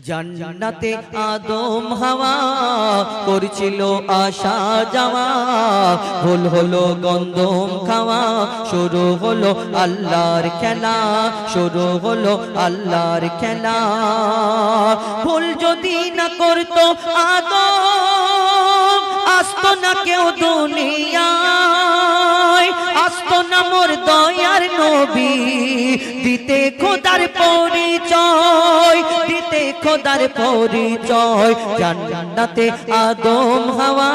জান্নাতে আদম হাওয়া করছিল আসা যাওয়া, ভুল হলো গন্ধম খাওয়া, শুরু হলো আল্লাহর খেলা, শুরু হলো আল্লাহর খেলা। ভুল যদি না করতো আদম, আসতো না কেউ দুনিয়ায়, আসতো না মোর দয়ার নবী, দিতে খোদার পরিচয়, দিতে খোদার পরিচয়। জান্নাতে আদম হাওয়া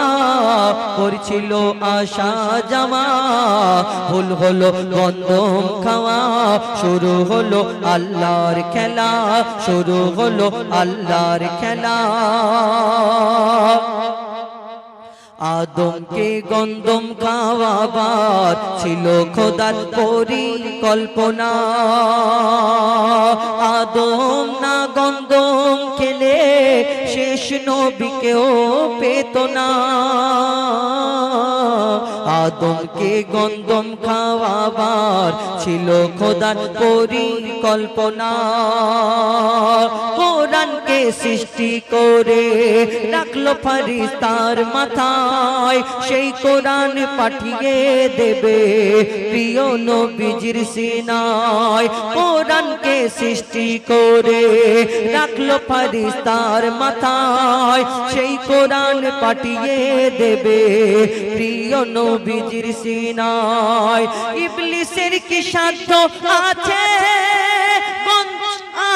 করছিল আসা যাওয়া, ভুল হলো গন্ধম খাওয়া, শুরু হলো আল্লাহর খেলা, শুরু হলো আল্লাহর খেলা। আদমকে গন্ধম খাওয়াবার ছিল খোদার পরিকল্পনা, আদম না গন্ধম খেলে শেষ নবীকেও পেত না। আদমকে গন্ধম খাওয়াবার ছিল খোদার পরিকল্পনা, কোরআনকে সৃষ্টি করে রাখলো ফেরেশতার মাথায়, সেই কোরআন পাঠিয়ে দেবে প্রিয় নবীজির সিনায়। কোরআনকে সৃষ্টি করে রাখলো ফেরেশতার মাথায়, সেই কোরআন পাঠিয়ে দেবে প্রিয় নবীজির সিনায়। ইবলিসের কি সাধ্য আছে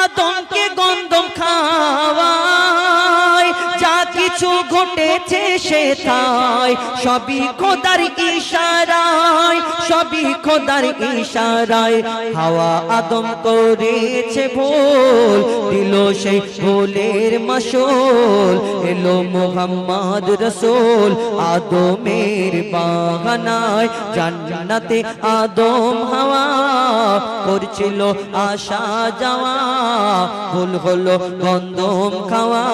আদমকে গন্ধম খাওয়ায়, যা কিছু ঘটেছে সেটাই সবই খোদার ইশারায়, সবই খোদার ইশারায়। হাওয়া আদম করেছে ভুল, দিল সেই ভুলের মাসুল, এলো মুহাম্মদ রাসূল আদমের বাগানায়। জান্নাতে আদম হাওয়া করছিল আসা যাওয়া, ভুল হলো গন্ধম খাওয়া,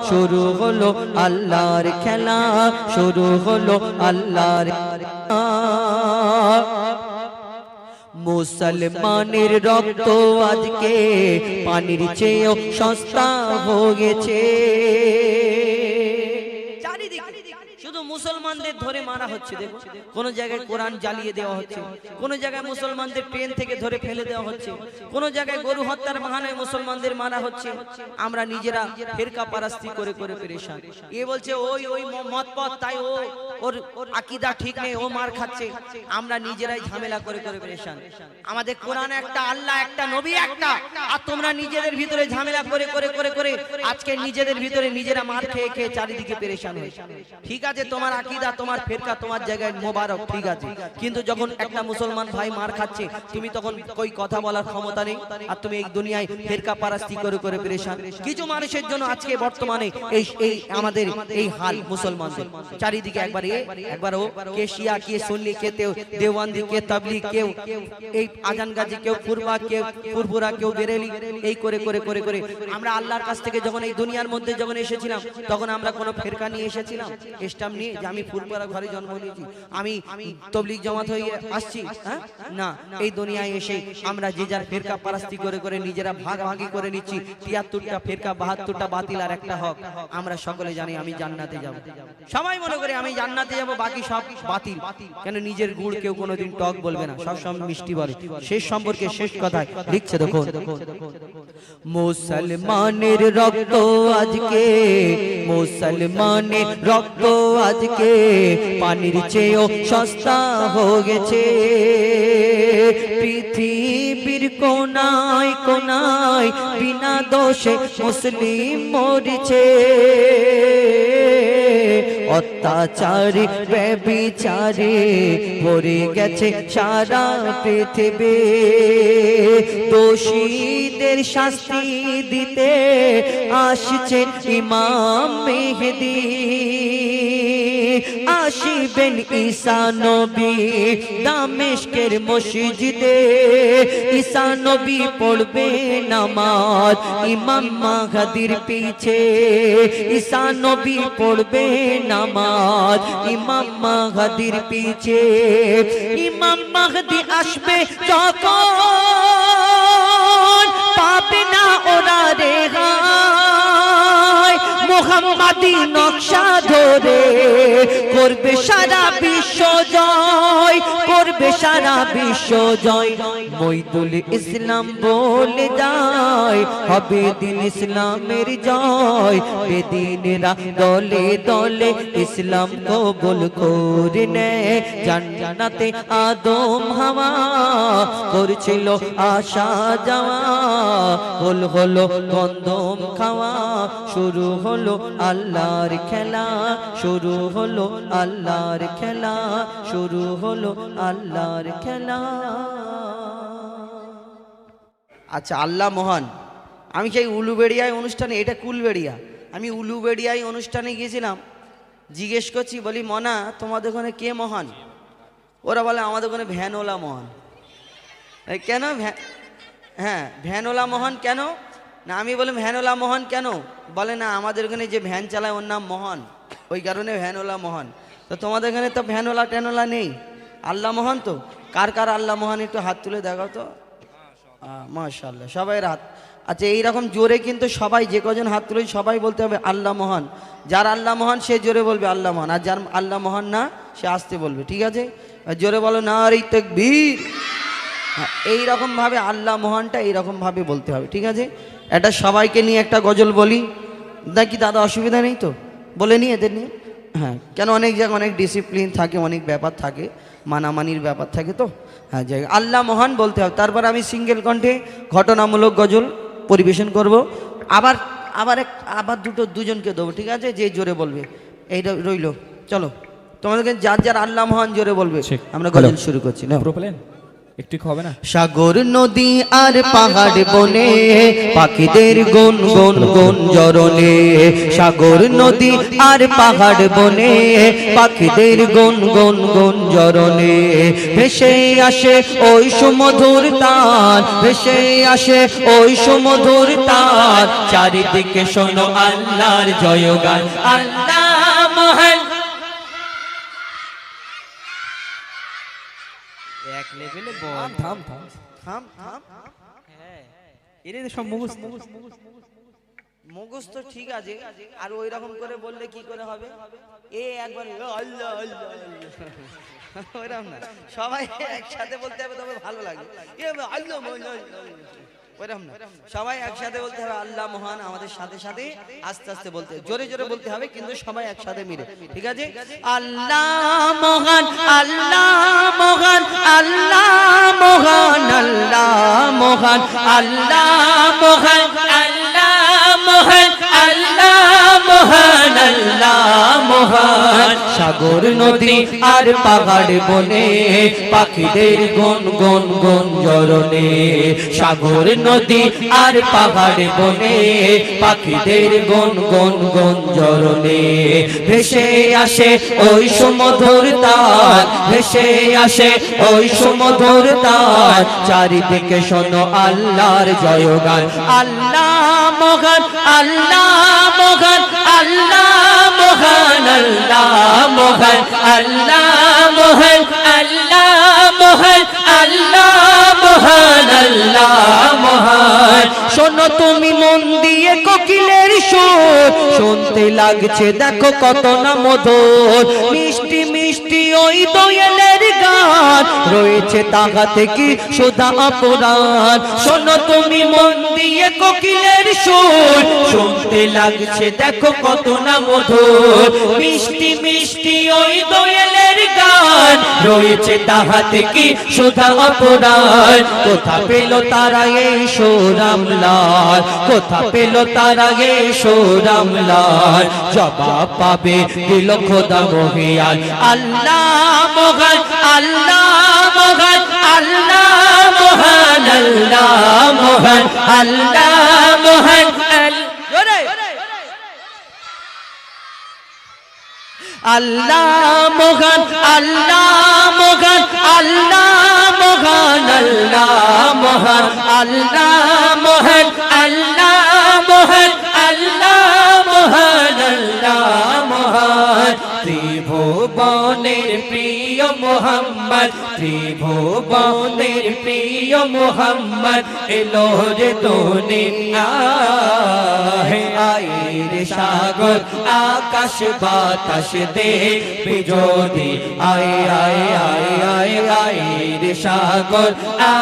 শুরু হলো আল্লাহর খেলা, শুরু হলো আল্লাহর। মুসলমানের রক্ত আজকে পানির চেয়েও সস্তা হয়েছে। শুধু মুসলমানদের ধরে মারা হচ্ছে, দেখো কোন জায়গায় কোরআন জ্বালিয়ে দেওয়া হচ্ছে, কোন জায়গায় মুসলমানদের ট্রেন থেকে ধরে ফেলে দেওয়া হচ্ছে, কোন জায়গায় গরু হত্যার বাহানায় মুসলমানদের মারা হচ্ছে। আমরা নিজেরা ফিরকা পারাস্তি করে করে পেরেশান। এ বলছে ওই ওই মত পথ, তাই ও ওর আকীদা ঠিক নেই, ও মার খাচ্ছে। আমরা নিজেরাই ঝামেলা করে করে পেরেশান। আমাদের কোরআন একটা, আল্লাহ একটা, নবী একটা, আর তোমরা নিজেদের ভিতরে ঝামেলা করে করে করে করে আজকে নিজেদের ভিতরে নিজেরা মার খেয়ে খেয়ে চারিদিকে পেরেশান হয়েছে। ঠিক আছে, তোমার আকীদা, তোমার ফিরকা, তোমার জায়গায় মোবারক, ঠিক আছে, কিন্তু যখন একটা মুসলমান ভাই মার খাচ্ছে, তুমি তখন কই কথা বলার ক্ষমতা নেই, আর তুমি এই দুনিয়ায় ফিরকা পারাস্তি করে করে পেরেশান। কিছু মানুষের জন্য আজকে বর্তমানে এই আমাদের এই হাল মুসলমানদের। চারিদিকে একবার ও কে শিয়া, কে সুন্নি, কে দেওবন্দি, কে তাবলীগ, কেউ এই আজান গাজী, কেউ ফুরবা, কেউ ফুরফুরা, কেউ বেরেলি, এই করে করে করে করে আমরা আল্লাহর কাছ থেকে যখন এই দুনিয়ার মধ্যে যখন এসেছিলাম, তখন আমরা কোনো ফিরকা নিয়ে এসেছিলাম স্টাম্প নিয়ে যে আমি ফুরফুরা ঘরে জন্ম নিয়েছি, আমি তাবলীগ জামাত হয়ে আসছি? হ্যাঁ, না। এই দুনিয়ায় এসে আমরা যে যার ফিরকা পারাস্তি করে করে নিজেরা ভাগাভাগি করে নিচ্ছি। ৭৩টা ফিরকা, ৭২টা বাতিল আর একটা হক। আমরা সকলে জানি আমি জান্নাতে যাব, সবাই মনে করে আমি জান্নাতে যাব, বাকি সব বাতিল। কেন? নিজের গুড় কেউ কোনোদিন টক বলবে না, সব সময় মিষ্টি বলে। শেষ সম্পর্কে শেষ কথায় লিখছে, দেখো মুসলমানের রক্ত আজকে, মুসলমানের রক্ত আজকে পানির চেয়েও সস্তা হয়ে গেছে। পৃথিবীর কোনায় কোনায় বিনা দোষে মুসলিম মরছে, অত্যাচারে ব্যভিচারে ভরে গেছে সারা পৃথিবী। দোষীদের শাস্তি দিতে আসছেন ইমাম মেহেদী, আসিবেন ঈসা নবী দামেস্কের মসজিদে। ঈসা নবী পড়বে নামাজ ইমাম মাহদীর পিছে, ঈসা নবী পড়বে নামাজ ইমাম মাহদীর পিছে। ইমাম মাহদী আসবে যখন পাবে না ওরা রেহাই, হাদি নকশা ধরে করবে সারা বিশ্ব জয়, করবে সারা বিশ্ব জয়। মইদুল ইসলাম বলে যায় হবে দিন ইসলামের জয়। বেদিনেরা দলে দলে ইসলাম কবুল করে নেয়। জান্নাতে আদম হাওয়া করছিল আসা যাওয়া, হল হলো গন্ধম খাওয়া, শুরু হলো আল্লাহর খেলা, শুরু হলো আল্লাহর খেলা, শুরু হলো আল্লাহর খেলা। আচ্ছা, আল্লাহ মহান। আমি সেই উলুবেড়িয়ায় অনুষ্ঠানে, এটা কুলবেড়িয়া, আমি উলুবেড়িয়ায় অনুষ্ঠানে গিয়েছিলাম। জিজ্ঞেস করছি, বলি মনা তোমাদের ওখানে কে মহান? ওরা বলে আমাদের ওখানে ভ্যানওয়ালা মহান। কেন? হ্যাঁ, ভ্যানওয়ালা মহান কেন? না, আমি বললাম ভ্যানওয়ালা মহান কেন? বলে না আমাদের ওখানে যে ভ্যান চালায় ওর নাম মহান, ওই কারণে ভ্যানওয়ালা মহান। তো তোমাদের এখানে তো ভ্যানওয়ালা ট্যানওয়ালা নেই, আল্লাহ মহান। তো কার কার আল্লাহ মহান একটু হাত তুলে দেখাও তো। মাশাআল্লাহ, সবাই হাত। আচ্ছা, এইরকম জোরে কিন্তু সবাই, যে কজন হাত তুলে সবাই বলতে হবে আল্লাহ মহান। যার আল্লাহ মহান সে জোরে বলবে আল্লাহ মহান, আর যার আল্লাহ মহান না সে আস্তে বলবে, ঠিক আছে? জোরে বলো নারে তাকবীর। এইরকম ভাবে আল্লাহ মহানটা এইরকম ভাবে বলতে হবে, ঠিক আছে? এটা সবাইকে নিয়ে একটা গজল বলি নাকি দাদা? অসুবিধা নেই তো? বলে নিয়ে এদের নিয়ে। হ্যাঁ, কেন অনেক জায়গায় অনেক ডিসিপ্লিন থাকে, অনেক ব্যাপার থাকে, মানামানির ব্যাপার থাকে। তো হ্যাঁ, জায়গা আল্লাহ মহান বলতে হবে। তারপর আমি সিঙ্গেল কণ্ঠে ঘটনামূলক গজল পরিবেশন করব। আবার দুজনকে দেবো, ঠিক আছে? যে জোরে বলবে এইটা রইল। চলো, তোমাদেরকে যার যার আল্লাহ মহান জোরে বলবে, আমরা গজল শুরু করছি না। একটু হবে না? সাগর নদী আর পাহাড় বনে পাখিদের গুন গুন গুন জরনে, সাগর নদী আর পাহাড় বনে পাখিদের গুন গুন গুন জরনে, ভেসে আসে ওই সুমধুর তান, ভেসে আসে ওই সুমধুর তান, চারিদিকে শোনো আল্লাহর জয়গান। আল্লাহ মহান। এক লেভেলে বল। থাম থাম থাম থাম। হ্যাঁ, এর সব মুখস্থ তো ঠিক আছে, আর ওই রকম করে বললে কি করে হবে? একবার আল্লাহ আল্লাহ ওইরকম না, সবাই একসাথে বলতে হবে, তবে ভালো লাগবে। আল্লাহ ওইরকম না, সবাই একসাথে বলতে হবে আল্লাহ মহান। আমাদের সাথে সাথে আস্তে আস্তে বলতে হবে, জোরে জোরে বলতে হবে, কিন্তু সবাই একসাথে মিলে, ঠিক আছে? আল্লাহ মহান, আল্লাহ মহান, আল্লাহ মহান, আল্লাহ মহান, আল্লাহ মহান, আল্লাহ মহান, আল্লাহ মহান, আল্লাহ মহান। সাগর নদী আর পাহাড় বনে পাখিদের গুন গুন গুন জরনে, সাগর নদী আর পাহাড় বনে পাখিদের গুন গুন গুন জরনে, ভেসে আসে ওই সুমধুর তান, ভেসে আসে ওই সুমধুর তান, চারিদিকে শোনো আল্লাহর জয়গান। আল্লাহ মহান, আল্লাহ মহান, আল্লাহ মহান, আল্লাহ মহান, আল্লাহ মহান, আল্লাহ মহান, আল্লাহ মহান, আল্লাহ মহান। শোনো তুমি মন দিয়ে কোকিলের সুর, শুনতে লাগছে দেখো কত না মধুর, মিষ্টি মিষ্টি ওই দোয়েলের গান, রয়েছে তাহাতে কি সুধা অপরাণ। শোনো তুমি মন দিয়ে কোকিলের সুর, শুনতে লাগছে দেখো কত না মধুর, মিষ্টি মিষ্টি ওই দোয়েলের গান, রয়েছে তাহাতে কি সুধা অপরাণ। কোথা পেল তারা এই সোরামলাল, কোথা পেল তারা এই সোরামলাল, জবাব পাবে দিল খোদা মহিয়ান। আল্লাহ মহান, আল্লাহ মহান, আল্লাহ মহান, আল্লাহ মহান, আল্লাহ মহান, আল্লাহ মহান, আল্লাহ মহান, আল্লাহ মহান, আল্লাহ মহান, আল্লাহ মহান, আল্লাহ মহান, আল্লাহ মহান, আল্লাহ মহান। ত্রিভুবনের প্রিয় মোহাম্মদ, ত্রিভুবনের প্রিয় মোহাম্মদ, এলো রে দুনিয়ায়, আয় রে সাগর আকাশ বাতাস দেখবি যদি আয় আয় আয় আয় আয় রে সাগর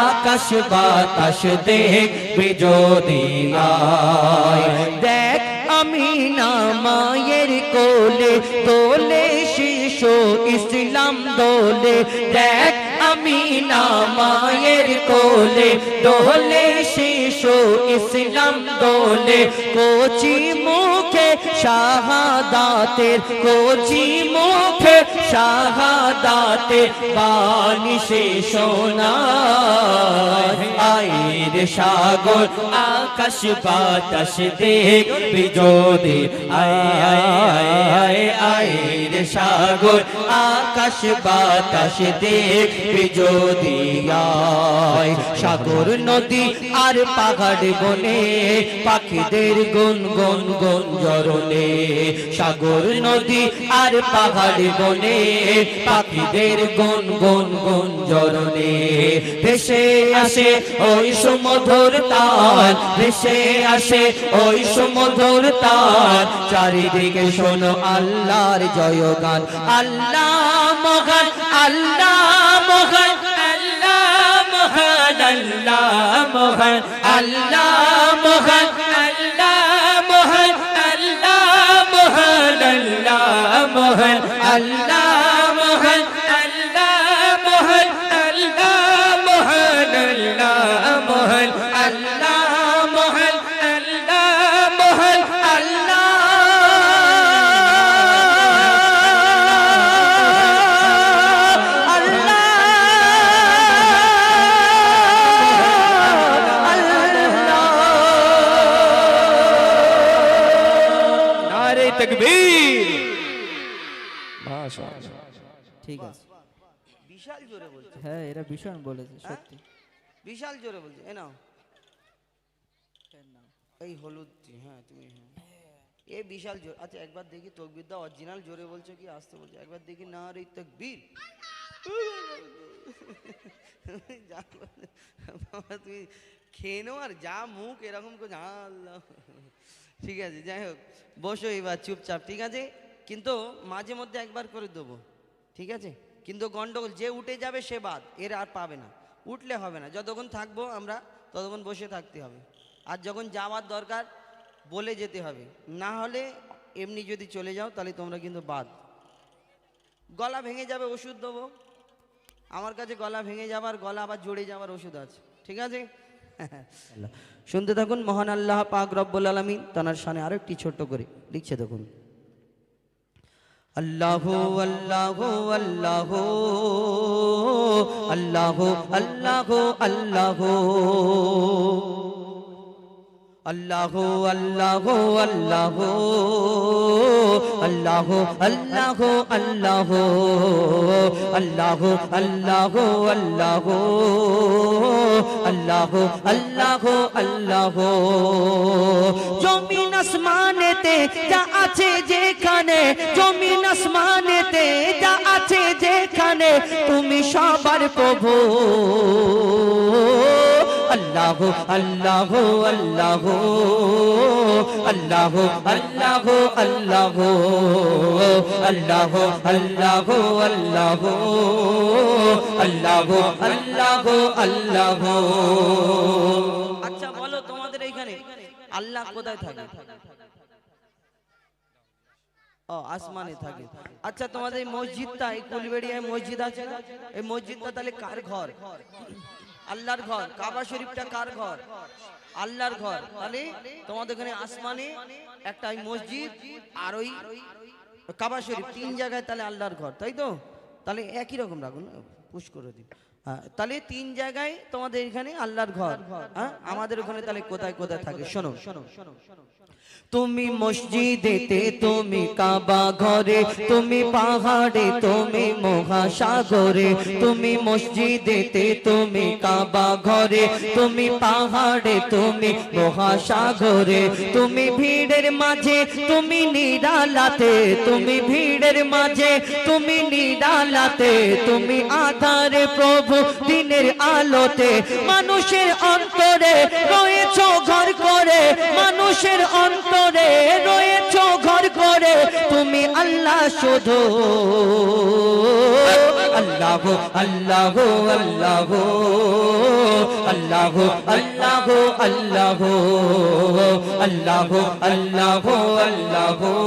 আকাশ বাতাস দেখবি যদি আয় দেখ আমিনা মায়ের কোলে দোলে শিশু ইসলাম দোলে দেখ আমিনা মায়ের কোলে দোলে শিশু ইসলাম দোলে কোচি মুখে শাহাদাতের কোচি মুখে শাহাদাতের বাণী সে শোনায় আয়ের সাগর আকাশ বাতাস দেখবি যদি আয় আয় আয় আয়ের সাগর আকাশ বাতাস দেখবি যদি আয় সাগর নদী আর পাহাড় বনে পাখিদের গুন গুন গুন জরনে সাগর নদী আর পাহাড় বনে পাখিদের গুন গুন গুন জরনে ভেসে আসে ওই সুমধুর তার ভেসে আসে ওই সুমধুর তার চারিদিকে শোনো আল্লাহর জয়গান আল্লাহ মহান আল্লাহ মহান আল্লাহ মহান আল্লাহ মহান আল্লাহ মহান আল্লাহ মহান আল্লাহ মহান আল্লাহ মহান আল্লাহ মহান আল্লাহ মহান আল্লাহ মহান আল্লাহ মহান আল্লাহ মহান আল্লাহ মহান তাকবীর মাশাআল্লাহ ঠিক আছে বিশাল জোরে বলছে হ্যাঁ এরা ভীষণ বলেছে সত্যি বিশাল জোরে বলছে এ নাও এই হলুদ হ্যাঁ তুমি হ্যাঁ এ বিশাল জোর আচ্ছা একবার দেখি তাকবীর দাও অরিজিনাল জোরে বলছো কি আসতে বলছো একবার দেখি নারে তাকবীর বাবা তুমি খেয়ে নাও আর যা মুখ এরকম করে আল্লাহ ঠিক আছে যাই হোক বসো এবার চুপচাপ ঠিক আছে কিন্তু মাঝে মধ্যে একবার করে দেবো ঠিক আছে কিন্তু গন্ডগোল যে উঠে যাবে সে বাদ এর আর পাবে না উঠলে হবে না যতক্ষণ থাকবো আমরা ততক্ষণ বসে থাকতে হবে আর যখন যাওয়ার দরকার বলে যেতে হবে না হলে এমনি যদি চলে যাও তাহলে তোমরা কিন্তু বাদ গলা ভেঙে যাবে ওষুধ দেবো আমার কাছে গলা ভেঙে যাবার গলা আবার জড়ে যাওয়ার ওষুধ আছে ঠিক আছে শুনতে থাকুন মহান আল্লাহ পাক রব্বুল আলামিন তার শানে আরেকটি ছোট্ট করে লিখছে দেখুন আল্লাহ আল্লাহ আল্লাহ আল্লাহ আল্লাহ আল্লাহ আল্লাহ আল্লাহ আল্লাহ আল্লাহ আল্লাহ আল্লাহ আল্লাহ আল্লাহ আল্লাহ আল্লাহ আল্লাহ আল্লাহ জমিন আসমানেতে যা আছে যেখানে জমিন আসমানেতে যা আছে যেখানে তুমি সবার প্রভু আল্লাহ আল্লাহ আল্লাহ আল্লাহ আল্লাহ আল্লাহ আল্লাহ আল্লাহ আল্লাহ আল্লাহ আল্লাহ আল্লাহ আচ্ছা বলো তোমাদের এইখানে আল্লাহ কোথায় থাকে ও আসমানে থাকে আচ্ছা তোমাদের এই মসজিদটা এই কুলবেড়িয়ায় মসজিদ আছে এই মসজিদটা তাহলে কার ঘর আল্লাহর ঘর কাবা শরীফটা কার ঘর আল্লাহর ঘর তাহলে তোমাদের এখানে আসমানে একটা মসজিদ আর ওই কাবা শরীফ তিন জায়গায় তাহলে আল্লাহর ঘর তাই তো তাহলে একই রকম রাখুন পুশ করে দিন তাহলে তিন জায়গায় তোমাদের এখানে আল্লাহর ঘর হ্যাঁ আমাদের ওখানে তাহলে কোথায় কোথায় থাকে শোনো শোনো শোনো শোনো তুমি মসজিদেতে তুমি কাবা ঘরে তুমি পাহাড়ে তুমি মহাসাগরে তুমি মসজিদেতে তুমি কাবা ঘরে তুমি পাহাড়ে তুমি মহাসাগরে তুমি ভিড়ের মাঝে তুমি নিরালাতে তুমি ভিড়ের মাঝে তুমি নিরালাতে তুমি আধারে প্রভু দিনের আলোতে মানুষের অন্তরে রয়েছো ঘর করে মানুষের অন্তরে রয়েছো করে তুমি আল্লাহ শুধু আল্লাহ আল্লাহ আল্লাহ আল্লাহ আল্লাহ আল্লাহ আল্লাহ আল্লাহ আল্লাহ আল্লাহ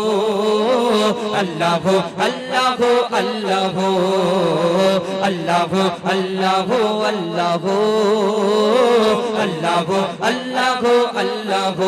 আল্লাহ আল্লাহ আল্লাহ আল্লাহ আল্লাহ আল্লাহ আল্লাহ আল্লাহ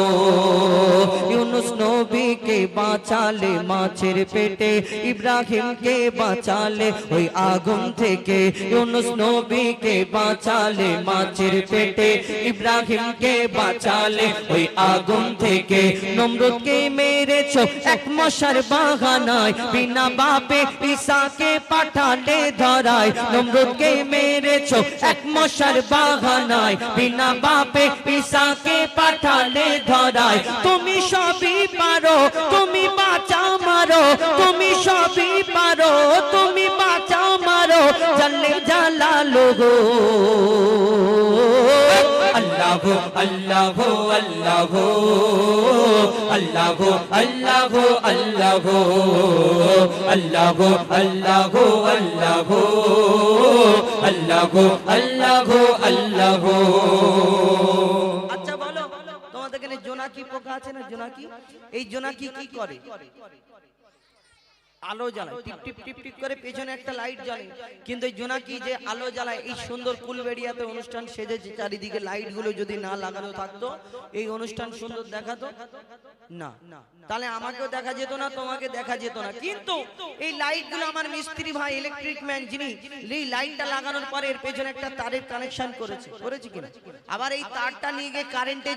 ইউনুস নবীকে বাঁচালে মাছের পেটে ইব্রাহিমকে বাঁচালে ওই আগুন থেকে ইউনুস নবীকে বাঁচালে মাছের পেটে ইব্রাহিমকে বাঁচালে ওই আগুন থেকে নমরুদকে মেরেছো এক মশার বাগানায় বিনা বাপে ঈসাকে পাঠালে ধরায় নমরুদকে মেরেছো এক মশার বাগানায় বিনা বাপে ঈসাকে পাঠালে ধরায় তুমি সবই পারো তুমি বাঁচাও মারো তুমি সবই পারো তুমি বাঁচাও মারো জাল্লে জালালুহু আল্লাহ আল্লাহ আল্লাহ আল্লাহ আল্লাহ আল্লাহ আল্লাহ আল্লাহ আল্লাহ আল্লাহ আল্লাহ আল্লাহ আচ্ছা বলো তোমাদের এখানে জোনাকি পোকা আছে না জোনাকি এই জোনাকি কি করে আলো জ্বালায় টিপ টিপ টিপ টিপ করে পেছনে একটা লাইট জ্বলে কিন্তু এই জোনাকি যে আলো জ্বালায় এই সুন্দর কুলবেড়িয়াতে অনুষ্ঠান সেজেছে চারিদিকে লাইট গুলো যদি না লাগানো থাকতো এই অনুষ্ঠান সুন্দর দেখাতো না তাহলে আমাকেও দেখা যেত না তোমাকে দেখা যেত না কিন্তু এই লাইট গুলো আমার মিস্ত্রি ভাই ইলেকট্রিক ম্যান যিনি এই লাইটটা লাগানোর পরে এর পেছনে একটা তারের কানেকশন করেছে কিনা আবার এই তারটা নিয়ে গিয়ে কারেন্টে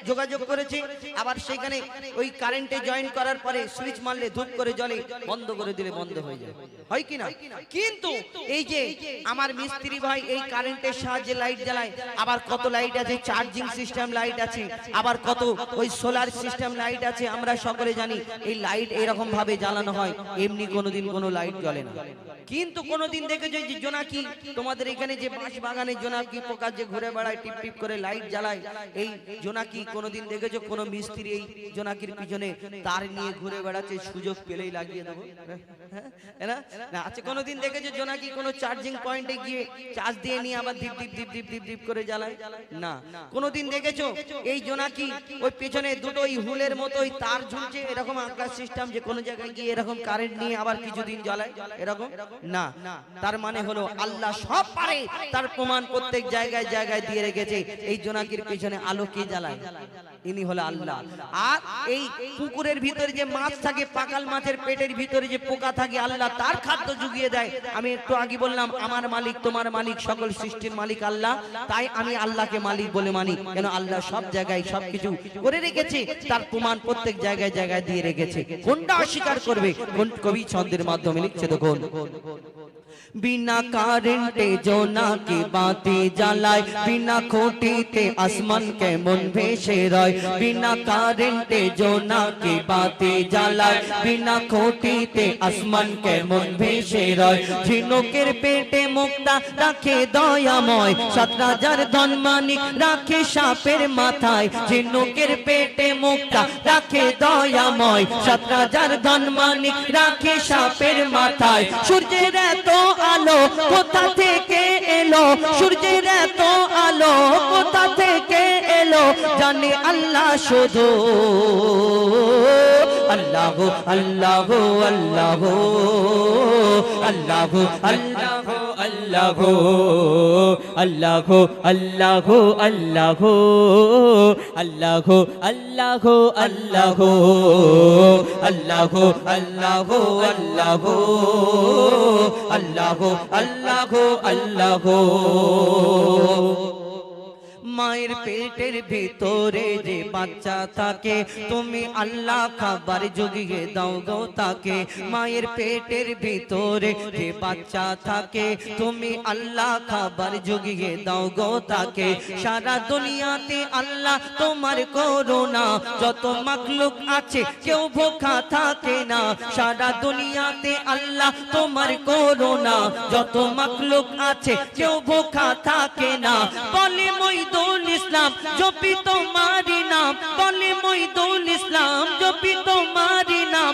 যোগাযোগ করেছে আবার সেখানে ওই কারেন্টে জয়েন করার পরে সুইচ মারলে ধূপ করে জ্বলে বন্ধ করে দিলে বন্ধ হয়ে যায় হয় কি না কিন্তু এই যে আমার মিস্ত্রি ভাই এই কারেন্টের সাহায্যে লাইট জ্বালায় আবার কত লাইট আছে চার্জিং সিস্টেম লাইট আছে আবার কত ওই সোলার সিস্টেম লাইট আছে আমরা সকলে জানি এই লাইট এরকম ভাবে জ্বালানো হয় এমনি কোনোদিন কোনো লাইট জ্বলে না কিন্তু কোনোদিন দেখেছো যে জোনাকি তোমাদের এখানে যে বাঁশ বাগানে জোনাকি পোকা যে ঘুরে বেড়ায় টিপ টিপ করে লাইট জ্বালায় এই জোনাকি কোনোদিন দেখেছো কোনো মিস্ত্রি এই জোনাকির পিছনে তার নিয়ে ঘুরে বেড়াচ্ছে সুযোগ পেলেই লাগিয়ে দেবো না আচ্ছা কোনোদিন দেখেছো জোনাকি কোনো চার্জিং পয়েন্টে গিয়ে চার্জ দিয়ে নিয়ে আবার দীপ দীপ দীপ দীপ দীপ দীপ করে জ্বালায় না কোনোদিন দেখেছো এই জোনাকি ওই পেছনে দুটো ওই হুলের মতো ওই তার ঝুলছে এরকম আকাশ সিস্টেম যে কোনো জায়গায় গিয়ে এরকম কারেন্ট নিয়ে আবার কিছুদিন জ্বালায় এরকম না তার মানে হলো আল্লাহ সব পারে তার প্রমাণ প্রত্যেক জায়গায় জায়গায় দিয়ে রেখেছে এই জোনাকির পেছনে আলো কে জ্বালায় ইনি হলো আল্লাহ আর এই পুকুরের ভিতরে যে মাছ থাকে পাকাল মাছের পেটের ভিতরে যে পোকা থাকে আল্লাহ তার খাদ্য জুগিয়ে দেয় আমি একটু আগে বললাম আমার মালিক তোমার মালিক সকল সৃষ্টির মালিক আল্লাহ তাই আমি আল্লাহকে মালিক বলে মানি কেন আল্লাহ সব জায়গায় সবকিছু করে রেখেছে তার প্রমাণ প্রত্যেক জায়গায় জায়গায় দিয়ে রেখেছে কোনটা অস্বীকার করবে কোন কবি ছন্দের মাধ্যমে লিখছে দেখুন बिना कारेंटे जोनाकी बाती जलाए बिना खोटीते आसमान के मन भेसे रय बिना कारेंटे जोनाकी बाती जलाए बिना खोटीते आसमान के मन भेसे रय झिनुकेर पेटे मुक्ता राखे दयामय 7,000 धनमानिक राखे सापेर माथाय झिनुकेर पेटे मुक्ता राखे दयामय 7,000 धनमानिक राखे सापेर माथाय सूर्येर एतो আলো কোথা থেকে এলো সূর্যের এত আলো কোথা থেকে এলো জানে আল্লাহ শুধু আল্লাহ আল্লাহ আল্লাহ আল্লাহ আল্লাহ আল্লাহ আল্লাহ আল্লাহ আল্লাহ আল্লাহ আল্লাহ আল্লাহ আল্লাহ আল্লাহ আল্লাহ আল্লাহ আল্লাহ আল্লাহ মায়ের পেটের ভিতরে যে বাচ্চা থাকে তুমি আল্লাহ খাবার জুগিয়ে দাও গো তাকে মায়ের পেটের ভিতরে যে বাচ্চা থাকে তুমি আল্লাহ খাবার জুগিয়ে দাও গো তাকে সারা দুনিয়াতে আল্লাহ তোমার করুণা যত মাখলুক আছে কেউ ভোখা থাকে না সারা দুনিয়াতে আল্লাহ তোমার করুণা যত মাখলুক আছে কেউ ভোখা থাকে না বলে মইদুল ইসলাম জপি তোমারি নাম বলে মইদুল ইসলাম জপি তোমারি নাম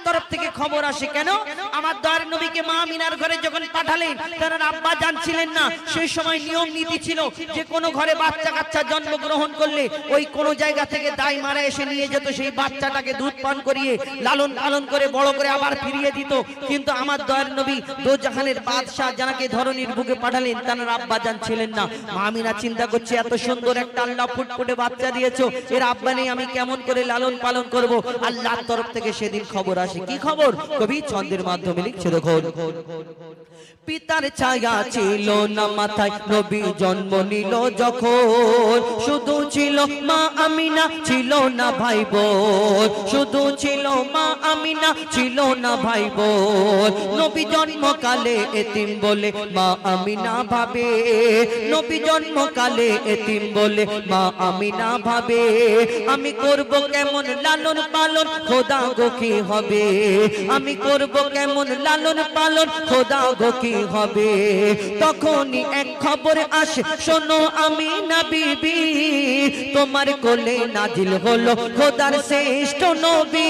তরফ থেকে খবর আসে। কেন? আমার দয়ার নবীকে মা আমিনার ঘরে যখন পাঠালেন, তার আব্বা জানছিলেন না। সেই সময় নিয়ম নীতি ছিল যে কোনো ঘরে বাচ্চা কাচ্চা জন্মগ্রহণ করলে ওই কোন জায়গা থেকে দাই মারা এসে নিয়ে যেত, সেই বাচ্চাটাকে দুধ পান করিয়ে লালন পালন করে বড় করে আবার ফিরিয়ে দিত। কিন্তু আমার দয়ার নবী দোজাহানের বাদশাহ যাকে ধরনীর বুকে পাঠালেন, তার আব্বা জানছিলেন না। মা আমিনা চিন্তা করছে, এত সুন্দর একটা আল্লাহ ফুটফুটে বাচ্চা দিয়েছো, এর আব্বা নেই, আমি কেমন করে লালন পালন করব? আল্লাহর তরফ থেকে সেদিন খবর আসে। কি খবর? কবি ছন্দের মাধ্যমে লিখছে, দেখো। পিতার ছায়া ছিল না মাথায়, নবী জন্ম নিল যখন, শুধু ছিল মা আমিনা, ছিল না ভাই বোন। শুধু ছিল মা আমিনা, ছিল না ভাই বোন। নবী জন্মকালে এতিম বলে মা আমিনা ভাবে, নবী জন্মকালে এতিম বলে মা আমিনা ভাবে, আমি করব কেমন লালন পালন, খোদা গো কি হবে? আমি করব কেমন লালন পালন, খোদা গো কি হবে? তখনই এক খবর আসে, শোনো আমিনা বিবি, তোমার কোলে নাজিল হলো খোদার শ্রেষ্ঠ নবী।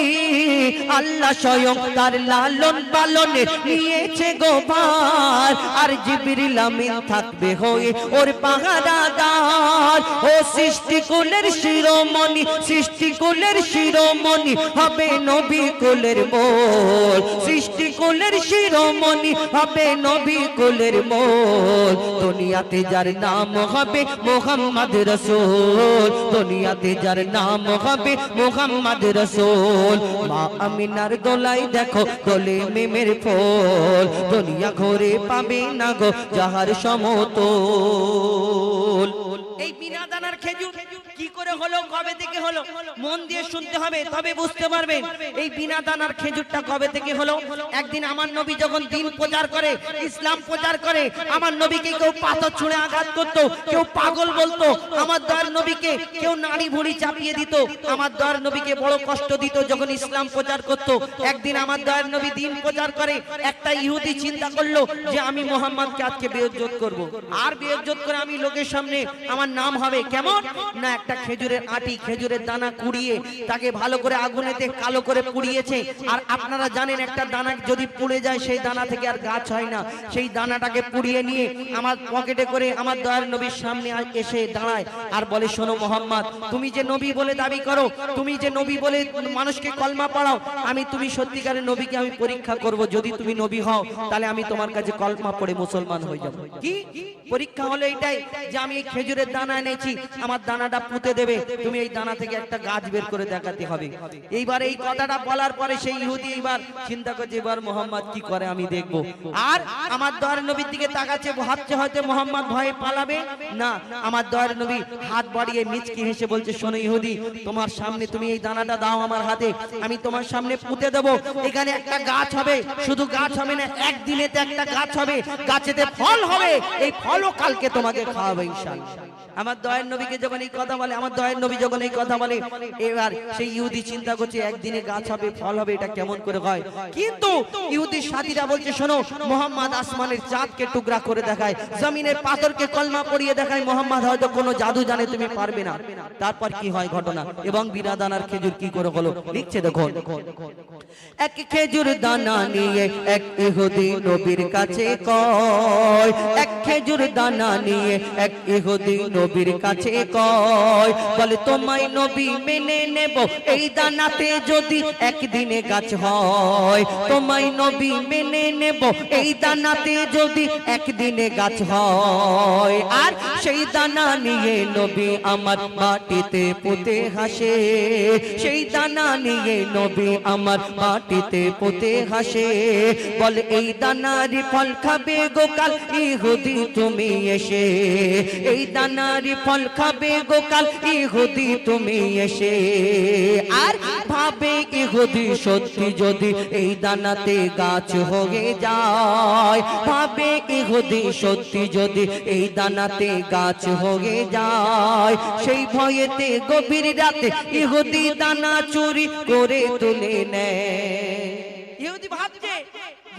আল্লাহ স্বয়ং তার লালন পালনে নিয়েছে গো ভার, আর জিবরিল আমিন থাকবে হয়ে ওর পাহারাদার। ও সৃষ্টিকুলের শিরোমণি, সৃষ্টিকুলের শিরোমণি হবে নবী কুলের মোল, সৃষ্টিকুলের শিরোমণি হবে নবী কুলের মোল। দুনিয়াতে যার নাম হবে মুহাম্মদ রাসূল, দুনিয়াতে যার নাম হবে মুহাম্মদ রাসূল। মা আমিনার গলায় দেখো দোলে মিমের ফুল, দুনিয়া ঘরে পাবে না গো যাহার সমতল। এই বিনা দানার খেজুর কি করে হলো, কবে থেকে হলো? মন দিয়ে শুনতে হবে, তবে বুঝতে পারবেন এই বিনা দানার খেজুরটা কবে থেকে হলো। একদিন আমার নবী যখন দ্বীন প্রচার করে, ইসলাম প্রচার করে, আমার নবীকে কেউ পাথর ছুঁড়ে আঘাত করত, কেউ পাগল বলতো, আমার দয়ার নবীকে কেউ নাড়ি ভুঁড়ি চাপিয়ে দিত, আমার দয়ার নবীকে বড় কষ্ট দিত যখন ইসলাম প্রচার করত। একদিন আমার দয়ার নবী দ্বীন প্রচার করে, একটা ইহুদি চিন্তা করলো যে আমি মুহাম্মদকে আজকে বেইজ্জত করব, আর বেইজ্জত করে আমি লোকের সামনে আমার নাম হবে কেমন না, একটা খেজুরের আটি, খেজুরের দানা কুড়িয়ে তাকে ভালো করে আগুনেতে কালো করে পুড়িয়েছে। আর আপনারা জানেন একটা দানা যদি পুড়ে যায় সেই দানা থেকে আর গাছ হয় না। সেই দানাটাকে পুড়িয়ে নিয়ে আমার পকেটে করে আমার দয়ার নবীর সামনে এসে দাঁড়ায় আর বলে, শোনো মোহাম্মদ, তুমি যে নবী বলে দাবি করো, তুমি যে নবী বলে মানুষকে কলমা পড়াও, আমি তুমি সত্যিকারের নবীকে আমি পরীক্ষা করব, যদি তুমি নবী হও তাহলে আমি তোমার কাছে কলমা পড়ে মুসলমান হয়ে যাব। কি পরীক্ষা হলো এটাই যে আমি এই খেজুরের দানা এনেছি, আমার দানাটা পুঁতে দেবে, তুমি এই দানা থেকে একটা গাছ বের করে দেখাতে হবে। এইবার এই কথাটা বলার পরে সেই ইহুদি এবার চিন্তা করছে, এবার মোহাম্মদ কি করে আমি দেখব। আর আমার দয়ার নবীর দিকে তাকাচ্ছে, ভাবছে হয়তো মোহাম্মদ ভয়ে পালাবে না। আমার দয়ার নবী হাত বাড়িয়ে মিচকি হেসে বলছে, শোনো ইহুদি, তোমার সামনে তুমি এই দানাটা দাও আমার হাতে, আমি তোমার সামনে পুঁতে দেব। এখানে একটা গাছ হবে, শুধু গাছ হবে না, একদিনেতে একটা গাছ হবে, গাছেতে ফল হবে, এই ফলও কালকে তোমাকে খাওয়াবে ইনশাআল্লাহ। আমার দয়ার নবীকে যখন এই কথা বলে, আমার দয়ার নবী যখন এই কথা বলে, এবার সেই ইহুদি চিন্তা করছে একদিনে গাছ হবে, ফল হবে, এটা কেমন করে হয়। কিন্তু ইহুদির সাথীরা বলছে, শোনো, মোহাম্মদ আসমানের চাঁদকে টুকরা করে দেখায়, জমিনের পাথরকে কলমা পড়িয়ে দেখায়, মোহাম্মদ হয়তো কোনো জাদু জানে, তুমি পারবে না। তারপর কি হয় ঘটনা এবং বিনা দানার খেজুর কি করে হলো লিখছে, দেখো। এক খেজুর দানা নিয়ে এক ইহুদি নবীর কাছে কয়, এক খেজুর দানা নিয়ে এক ইহুদি নবীর কাছে কয়, বলে তোমায় নবী মেনে নেব এই দানাতে যদি একদিনে গাছ হয়, তোমায় নবী মেনে নেব এই দানাতে যদি একদিনে গাছ হয়। আর সেই দানা নিয়ে নবী আমার মাটিতে পুঁতে হাসে, সেই দানা নিয়ে নবী আমার মাটিতে পুঁতে হাসে, বলে এই দানারই ফল খাবে গোকাল ইহুদি তুমি এসে, এই দানারই ফল খাবে গোকাল ইহুদি তুমি এসে। আর ভাবে ইহুদি সত্যি যদি এই দানাতে গাছ হয়ে যায়, ভাবে ইহুদি সত্যি যদি এই দানাতে গাছ হয়ে যায়, সেই ভয়েতে গভীর রাতে ইহুদি দানা চুরি করে তুলে নেয়। ইহুদি ভাবছে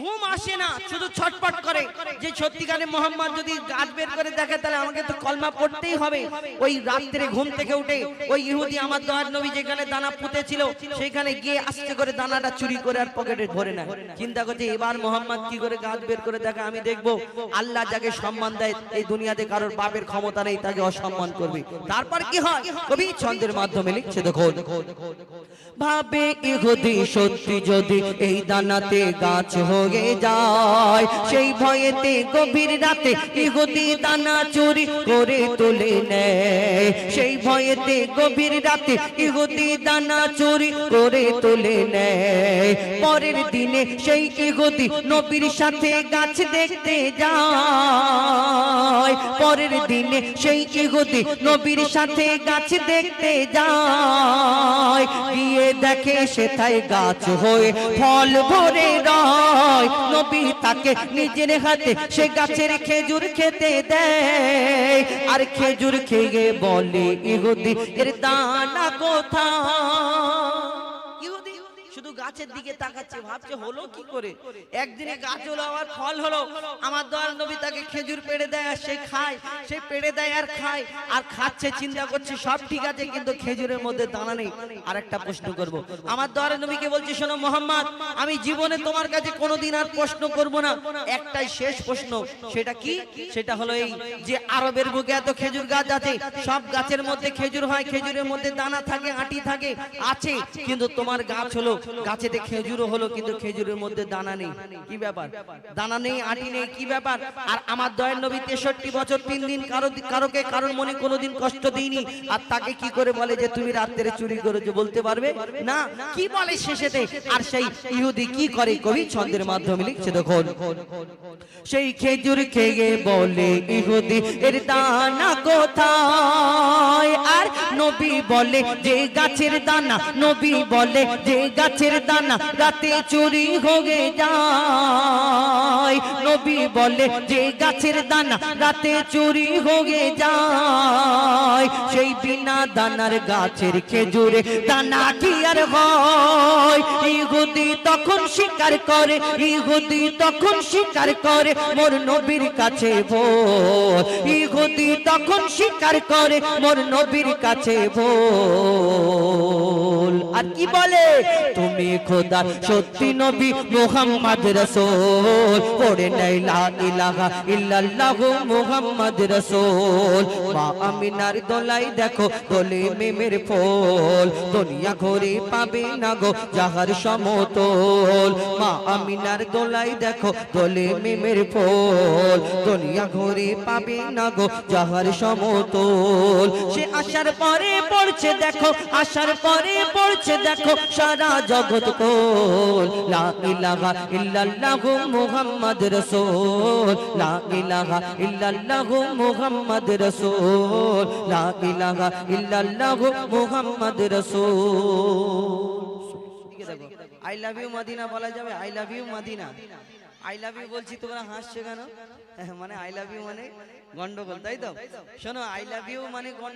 ঘুম আসে না, শুধু ছটপট করে যে সত্যিকারে মোহাম্মদ যদি গাছ বের করে দেখে তাহলে আমাকে তো কলমা পড়তেই হবে। ওই রাত্রে ঘুম থেকে উঠে ওই ইহুদি আমার দয়ার নবী যেখানে দানা পুঁতেছিল সেখানে গিয়ে আস্তে করে দানাটা চুরি করে আর পকেটে ভরে নেয়। চিন্তা করছে এবার মোহাম্মদ কি করে গাছ বের করে দেখে, আমি দেখবো আল্লাহ যাকে সম্মান দেয় এই দুনিয়াতে কারোর বাপের ক্ষমতা নেই তাকে অসম্মান করবে। তারপর কি হয় কবি ছন্দের মাধ্যমে লিখছে দেখো, ভাবে ইহুদি সত্যি যদি এই দানাতে গাছ হয়ে যায়, সেই ভয়েতে গভীর রাতে ইহুদি দানা চুরি করে তুলে নেয়। সেই ভয়েতে গভীর রাতে ইহুদি দানা চুরি করে তুলে নেয়। পরের দিনে সেই ইহুদি নবীর সাথে গাছ দেখতে যায়। পরের দিনে সেই ইহুদি নবীর সাথে গাছ দেখতে যায়। গিয়ে দেখে সেথায় গাছ হয়ে ফল ভরে রয়। নবী তাকে নিজের হাতে সে গাছের খেজুর খেতে দেয়। আর খেজুর খেয়ে বলে ইহুদি এর দানা কোথায়? ইহুদি শুধু গাছের দিকে তাকাচ্ছে, ভাবছে হলো কি করে, একদিনে গাছ হলো আবার ফল হলো। আমার দয়াল নবী তাকে খেজুর পেড়ে দেয় আর সে খায়, সে পেড়ে দেয় আর খায় আর খাচ্ছে, চিন্তা করছে সব ঠিক আছে কিন্তু খেজুরের মধ্যে দানা নেই। আর একটা প্রশ্ন করব, আমার দয়াল নবীকে বলছে শোনো মোহাম্মদ, আমি জীবনে তোমার কাছে কোনোদিন আর প্রশ্ন করব না, একটাই শেষ প্রশ্ন। সেটা কি? সেটা হলো এই যে আরবের বুকে এত খেজুর গাছ আছে, সব গাছের মধ্যে খেজুর হয়, খেজুরের মধ্যে দানা থাকে, আটি থাকে, আছে, কিন্তু তোমার গাছ হলো গাছেতে খেজুরও হলো কিন্তু খেজুরের মধ্যে দানা নেই। কি ব্যাপার? দানা নেই, আটি নেই, কি ব্যাপার? আর আমার দয়াল নবী 63 বছর 3 দিন কারোকে কারোর মনে কোনোদিন কষ্ট দিইনি, আর তাকে কি করে বলে যে তুমি রাত্রে চুরি করেছো, বলতে পারবে না? কি বলে শেষেতে? আর সেই ইহুদি কি করে কবি ছন্দের মাধ্যমে লিখছে দেখো, সেই খেজুর খেয়ে বলে ইহুদি এর দানা কোথায়? আর নবী বলে যে গাছের দানা, নবী বলে যে গাছের দানা রাতে চুরি হয়ে যায়। নবী বলে যে গাছের দানা রাতে চুরি হয়ে যায়। সেই বিনা দানার গাছের খেজুরে দানা কি আর হয়? ইহুদি তখন স্বীকার করে, ইহুদি তখন স্বীকার করে মোর নবীর কাছে বল। ইহুদি তখন স্বীকার করে মোর নবীর কাছে বল। আর কি বলে? তুমি খোদা সত্যি নবী মুহাম্মদ রাসূল, পড়ে নাই লা ইলাহা ইল্লাল্লাহু মুহাম্মদ রাসূল। মা আমিনার দোলাই দেখো দোলে মেমের ফল, দুনিয়া ঘুরে পাবে না গো যাহার সমতল। মা আমিনার দোলাই দেখো দোলে মেমের ফল, দুনিয়া ঘুরে পাবে না গো যাহার সমতল। সে আসার পরে পড়ছে দেখো, আসার পরে পড়ছে দেখো সারা জগৎ কোল। লা ইলাহা ইল্লাল্লাহু মুহাম্মদ রাসূল, লা ইলাহা ইল্লাল্লাহু মুহাম্মদ রাসূল, লা ইলাহা ইল্লাল্লাহু মুহাম্মদ রাসূল। আই লাভ ইউ মদিনা বলা যাবে? I love you Madina. I love you বলছি তোমরা হাসছো কেন? মানে আই লাভ ইউ মানে গন্ডগোল, তাই তো? শোনো, আই লাভ ইউ মানে গন্ডগোল